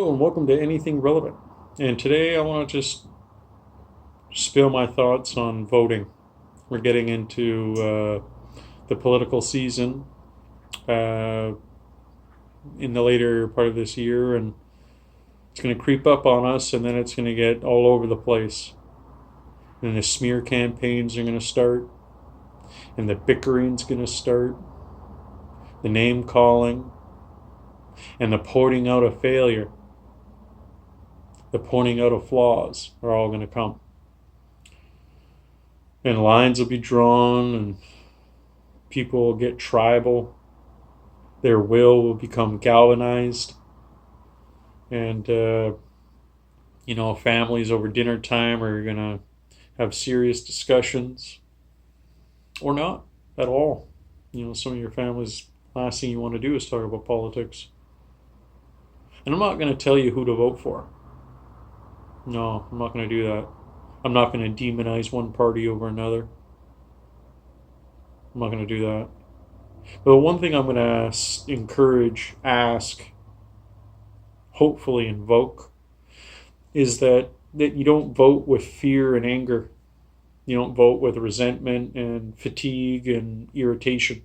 Hello and welcome to Anything Relevant. And today I want to just spill my thoughts on voting. We're getting into the political season uh, in the later part of this year, and it's going to creep up on us, and then it's going to get all over the place. And the smear campaigns are going to start, and the bickering's going to start, the name calling, and the pointing out of failure, the pointing out of flaws are all going to come. And lines will be drawn, and people will get tribal. Their will become galvanized. And, families over dinner time are going to have serious discussions. Or not at all. Some of your families, last thing you want to do is talk about politics. And I'm not going to tell you who to vote for. No, I'm not going to do that. I'm not going to demonize one party over another. I'm not going to do that. But the one thing I'm going to encourage, ask, hopefully invoke, is that you don't vote with fear and anger. You don't vote with resentment and fatigue and irritation.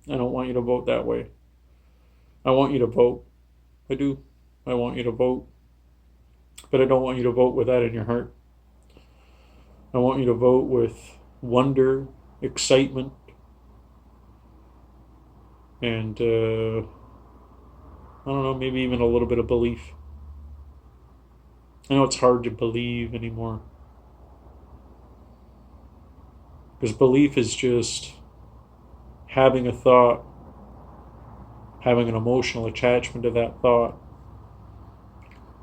I don't want you to vote that way. I want you to vote. I do. I want you to vote. But I don't want you to vote with that in your heart. I want you to vote with wonder, excitement, and I don't know, maybe even a little bit of belief. I know it's hard to believe anymore, because belief is just having a thought, having an emotional attachment to that thought,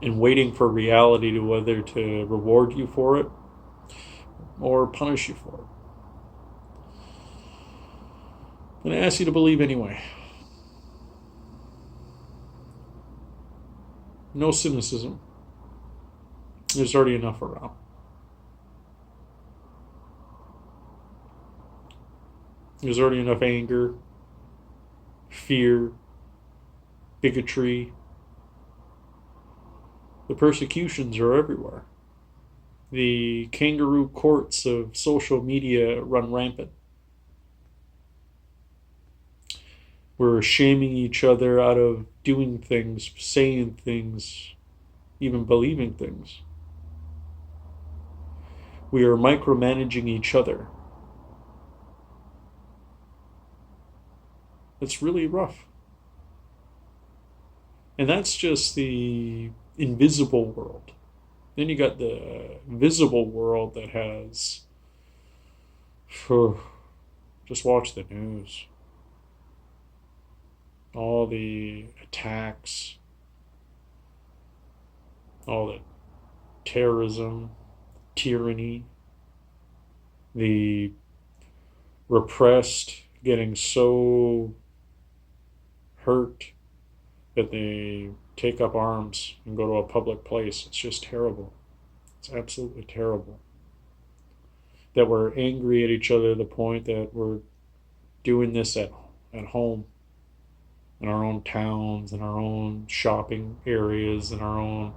and waiting for reality to whether to reward you for it or punish you for it. I'm going to ask you to believe anyway. No cynicism. There's already enough around. There's already enough anger, fear, bigotry. The persecutions are everywhere. The kangaroo courts of social media run rampant. We're shaming each other out of doing things, saying things, even believing things. We are micromanaging each other. It's really rough. And that's just the invisible world. Then you got the visible world that has, just watch the news. All the attacks, all the terrorism, tyranny, the repressed getting so hurt that they take up arms and go to a public place. It's just terrible. It's absolutely terrible. That we're angry at each other to the point that we're doing this at home, in our own towns, in our own shopping areas, in our own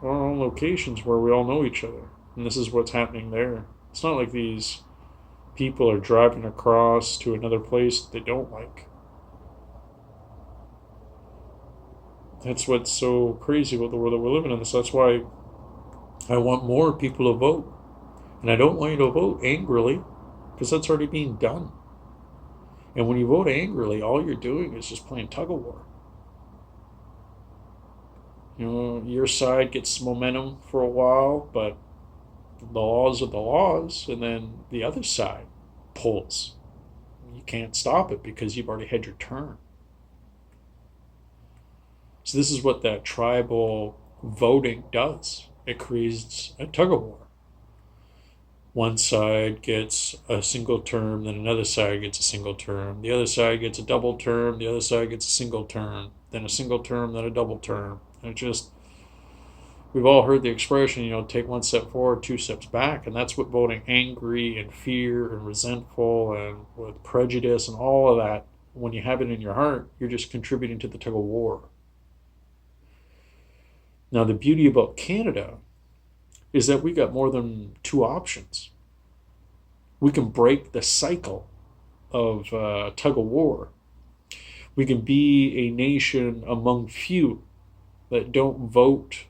locations where we all know each other. And this is what's happening there. It's not like these people are driving across to another place they don't like. That's what's so crazy about the world that we're living in. So that's why I want more people to vote. And I don't want you to vote angrily, because that's already being done. And when you vote angrily, all you're doing is just playing tug of war. Your side gets momentum for a while, but the laws are the laws, and then the other side pulls. You can't stop it because you've already had your turn. So this is what that tribal voting does. It creates a tug of war. One side gets a single term, then another side gets a single term. The other side gets a double term, the other side gets a single term, then a single term, then a double term. And it just, we've all heard the expression, take one step forward, two steps back. And that's what voting angry and fear and resentful and with prejudice and all of that when you have it in your heart, you're just contributing to the tug of war. Now, the beauty about Canada is that we got more than two options. We can break the cycle of tug of war. We can be a nation among few that don't vote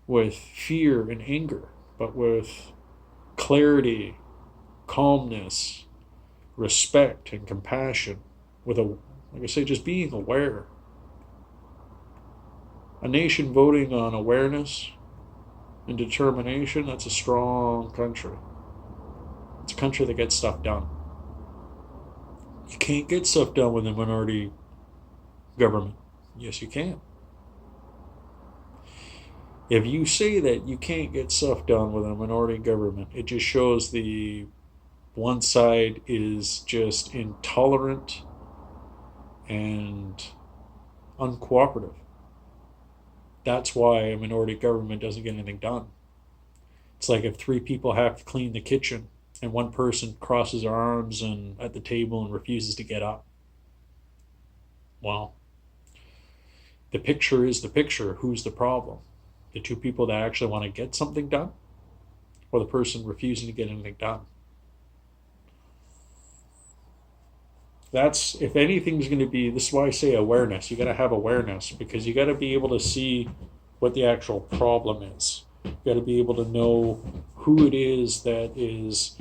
with fear and anger, but with clarity, calmness, respect, and compassion. With like I say, just being aware. A nation voting on awareness and determination, that's a strong country. It's a country that gets stuff done. You can't get stuff done with a minority government. Yes, you can. If you say that you can't get stuff done with a minority government, it just shows the one side is just intolerant and uncooperative. That's why a minority government doesn't get anything done. It's like if three people have to clean the kitchen and one person crosses their arms and at the table and refuses to get up. Well, the picture is the picture. Who's the problem? The two people that actually want to get something done, or the person refusing to get anything done? That's, if anything's going to be, this is why I say awareness. You got to have awareness, because you got to be able to see what the actual problem is. You got to be able to know who it is that is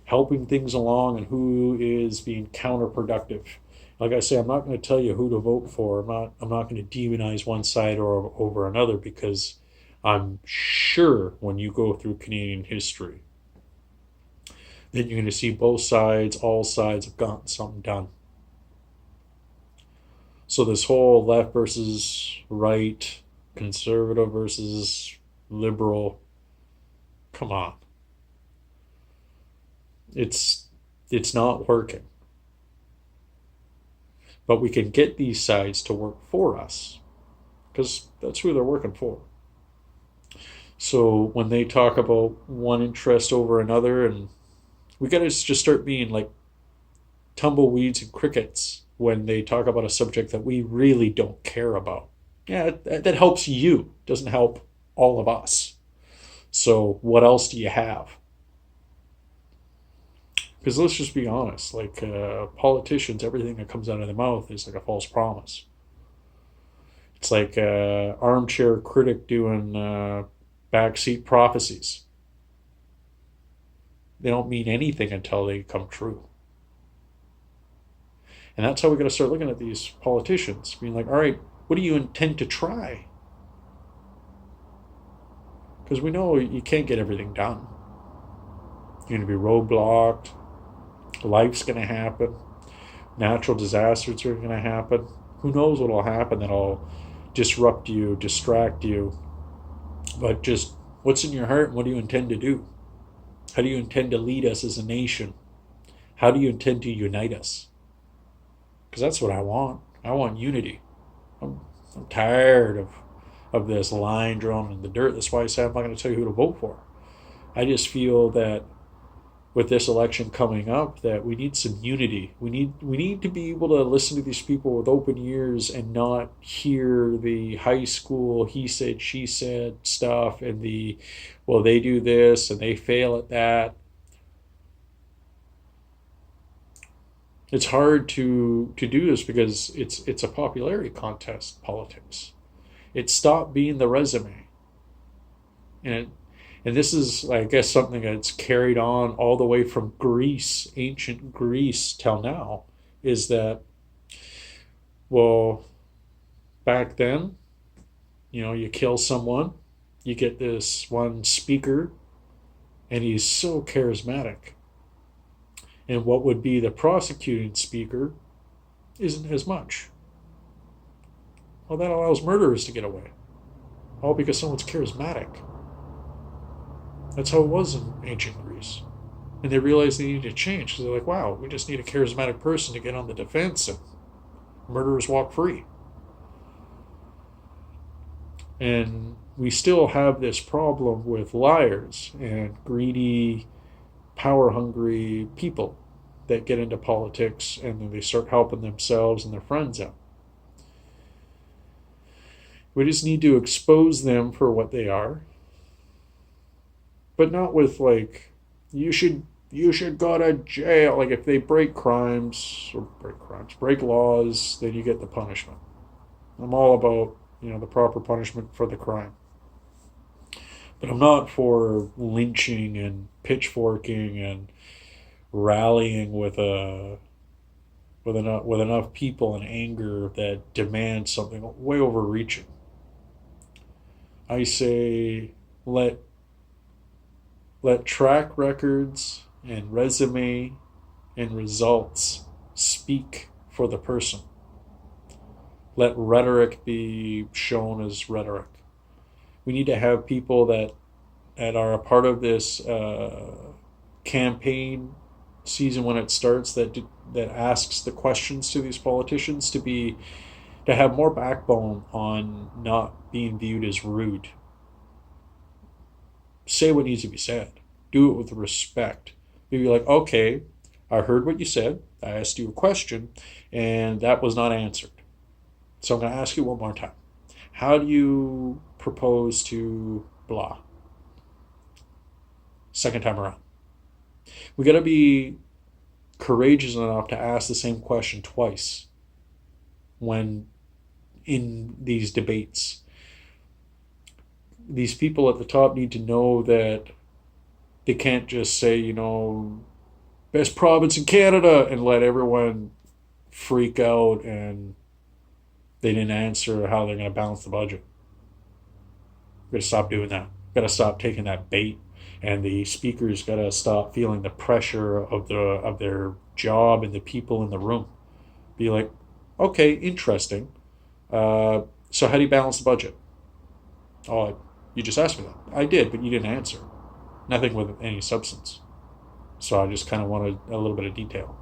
helping things along and who is being counterproductive. Like I say, I'm not going to tell you who to vote for. I'm not going to demonize one side or over another, because I'm sure when you go through Canadian history that you're going to see both sides, all sides have gotten something done. So this whole left versus right, conservative versus liberal, come on. It's not working. But we can get these sides to work for us, because that's who they're working for. So when they talk about one interest over another, and we got to just start being like tumbleweeds and crickets when they talk about a subject that we really don't care about. Yeah, that helps you, doesn't help all of us. So what else do you have? Because let's just be honest, like politicians, everything that comes out of their mouth is like a false promise. It's like armchair critic doing backseat prophecies. They don't mean anything until they come true. And that's how we got to start looking at these politicians, being like, all right, what do you intend to try? Because we know you can't get everything done. You're going to be roadblocked. Life's going to happen. Natural disasters are going to happen. Who knows what will happen that'll disrupt you, distract you. But just what's in your heart and what do you intend to do? How do you intend to lead us as a nation? How do you intend to unite us? Because that's what I want. I want unity. I'm tired of this line drawn in the dirt. That's why I say I'm not going to tell you who to vote for. I just feel that with this election coming up, that we need some unity. We need to be able to listen to these people with open ears and not hear the high school he said, she said stuff and the, well, they do this and they fail at that. It's hard to do this because it's a popularity contest, politics. It stopped being the resume. And this is, I guess, something that's carried on all the way from Greece, ancient Greece, till now, is that, well, back then, you kill someone, you get this one speaker, and he's so charismatic. And what would be the prosecuting speaker isn't as much. Well, that allows murderers to get away. All because someone's charismatic. That's how it was in ancient Greece. And they realized they needed to change because they're like, wow, we just need a charismatic person to get on the defense and murderers walk free. And we still have this problem with liars and greedy, power-hungry people. that get into politics and then they start helping themselves and their friends out. We just need to expose them for what they are, but not with like, you should go to jail. Like if they break laws, then you get the punishment. I'm all about, the proper punishment for the crime. But I'm not for lynching and pitchforking and rallying with enough people and anger that demand something way overreaching. I say let let track records and resume and results speak for the person. Let rhetoric be shown as rhetoric. We need to have people that are a part of this campaign season when it starts that asks the questions to these politicians to have more backbone on not being viewed as rude. Say what needs to be said. Do it with respect. Maybe like, okay, I heard what you said. I asked you a question, and that was not answered. So I'm going to ask you one more time. How do you propose to blah? Second time around. We got to be courageous enough to ask the same question twice when in these debates. These people at the top need to know that they can't just say, best province in Canada and let everyone freak out and they didn't answer how they're going to balance the budget. We've got to stop doing that. We've got to stop taking that bait, and the speakers got to stop feeling the pressure of their job and the people in the room. Be like, okay, interesting. So how do you balance the budget? Oh, you just asked me that. I did, but you didn't answer. Nothing with any substance. So I just kind of wanted a little bit of detail.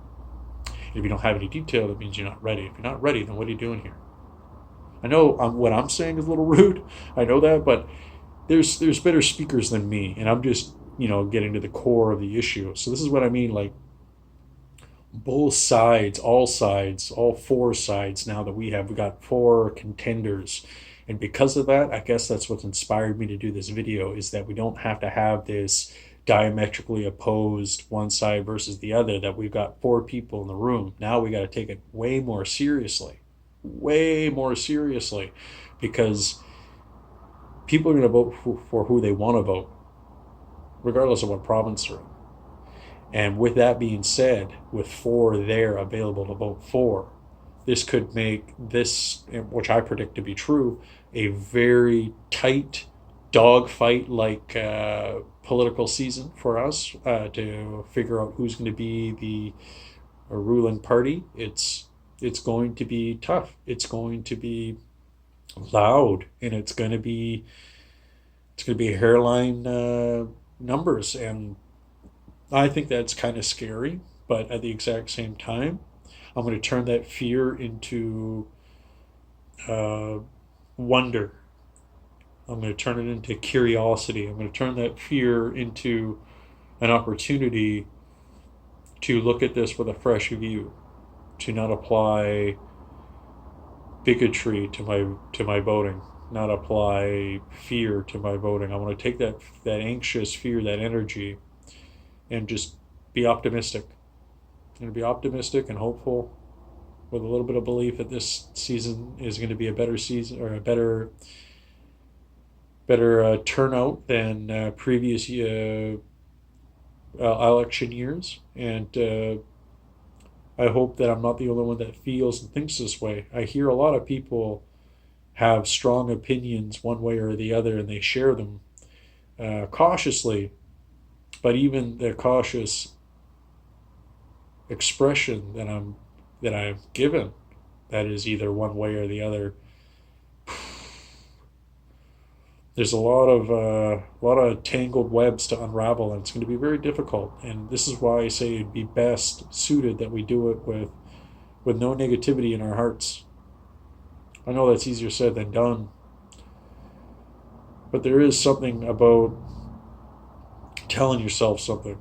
And if you don't have any detail, that means you're not ready. If you're not ready, then what are you doing here? I know what I'm saying is a little rude. I know that, but there's better speakers than me, and I'm just getting to the core of the issue. So this is what I mean, like both sides, all four sides. Now that we got four contenders, and because of that, I guess that's what inspired me to do this video, is that we don't have to have this diametrically opposed one side versus the other, that we've got four people in the room. Now we got to take it way more seriously, because people are going to vote for who they want to vote, regardless of what province they're in. And with that being said, with four there available to vote for, this could make this, which I predict to be true, a very tight dogfight like political season for us to figure out who's going to be the ruling party. It's going to be tough. It's going to be loud, and it's going to be hairline numbers, and I think that's kind of scary. But at the exact same time, I'm going to turn that fear into wonder. I'm going to turn it into curiosity. I'm going to turn that fear into an opportunity to look at this with a fresh view, to not apply bigotry to my voting, not apply fear to my voting. I want to take that anxious fear, that energy, and just be optimistic. I'm going to be optimistic and hopeful, with a little bit of belief that this season is going to be a better season, or a better turnout than previous election years. And I hope that I'm not the only one that feels and thinks this way. I hear a lot of people have strong opinions one way or the other, and they share them cautiously. But even their cautious expression that I'm given, that is either one way or the other, there's a lot of tangled webs to unravel, and it's going to be very difficult. And this is why I say it'd be best suited that we do it with no negativity in our hearts. I know that's easier said than done, but there is something about telling yourself something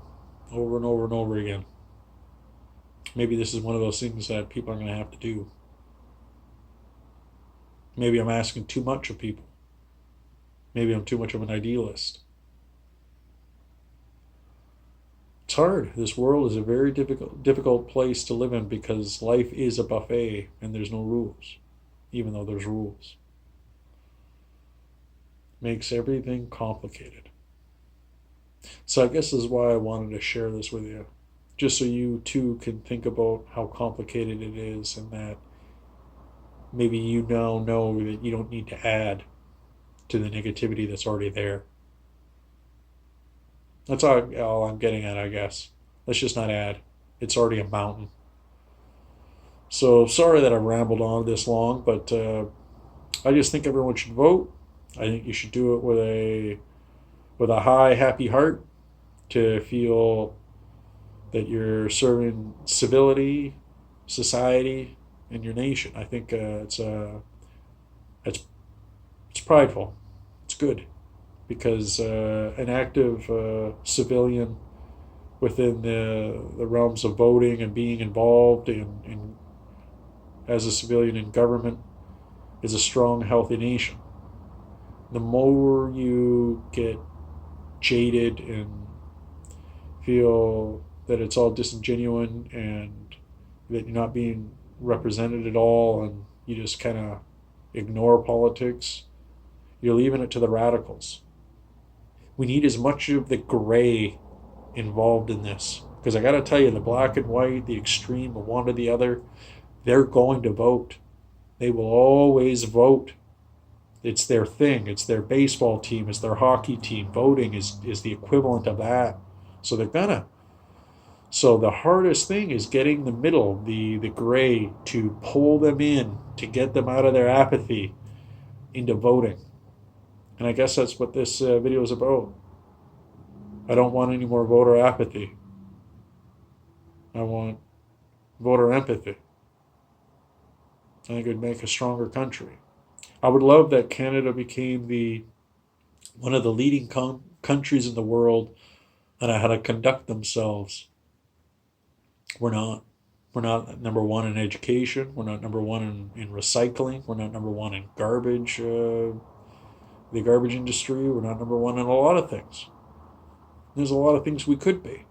over and over and over again. Maybe this is one of those things that people are going to have to do. Maybe I'm asking too much of people. Maybe I'm too much of an idealist. It's hard. This world is a very difficult place to live in because life is a buffet and there's no rules, even though there's rules. Makes everything complicated. So I guess this is why I wanted to share this with you, just so you too can think about how complicated it is, and that maybe you now know that you don't need to add to the negativity that's already there. That's all I'm getting at, I guess. Let's just not add. It's already a mountain. So sorry that I rambled on this long, but I just think everyone should vote. I think you should do it with a high, happy heart, to feel that you're serving civility, society, and your nation. I think it's it's prideful. It's good because an active civilian within the realms of voting and being involved in as a civilian in government is a strong, healthy nation. The more you get jaded and feel that it's all disingenuous and that you're not being represented at all and you just kind of ignore politics, you're leaving it to the radicals. We need as much of the gray involved in this. Because I got to tell you, the black and white, the extreme of one or the other, they're going to vote. They will always vote. It's their thing. It's their baseball team. It's their hockey team. Voting is the equivalent of that. So they're gonna. So the hardest thing is getting the middle, the gray, to pull them in, to get them out of their apathy into voting. And I guess that's what this video is about. I don't want any more voter apathy. I want voter empathy. I think it would make a stronger country. I would love that Canada became one of the leading countries in the world on how to conduct themselves. We're not. We're not number one in education. We're not number one in recycling. We're not number one in the garbage industry. We're not number one in a lot of things. There's a lot of things we could be.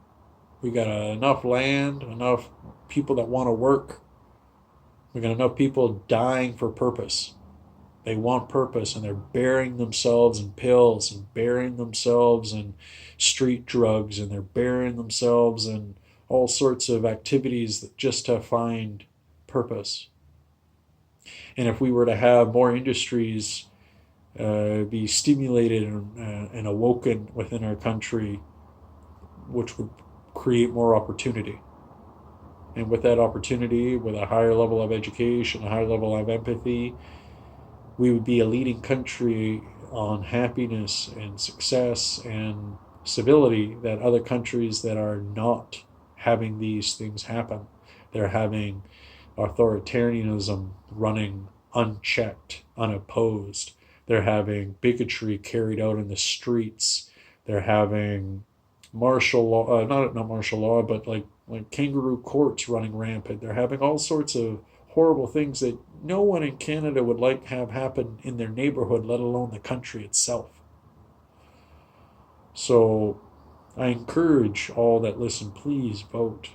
We got enough land, enough people that want to work. We got enough people dying for purpose. They want purpose, and they're burying themselves in pills and burying themselves in street drugs, and they're burying themselves in all sorts of activities that just to find purpose. And if we were to have more industries be stimulated and awoken within our country, which would create more opportunity. And with that opportunity, with a higher level of education, a higher level of empathy, we would be a leading country on happiness and success and civility that other countries that are not having these things happen. They're having authoritarianism running unchecked, unopposed. They're having bigotry carried out in the streets. They're having martial law, not martial law, but like kangaroo courts running rampant. They're having all sorts of horrible things that no one in Canada would like to have happen in their neighborhood, let alone the country itself. So I encourage all that listen, please vote.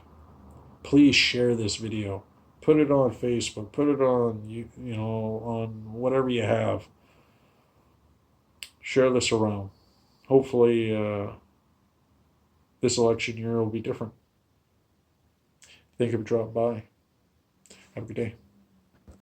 Please share this video. Put it on Facebook. Put it on on whatever you have. Share this around. Hopefully, this election year will be different. Thank you for dropping by. Have a good day.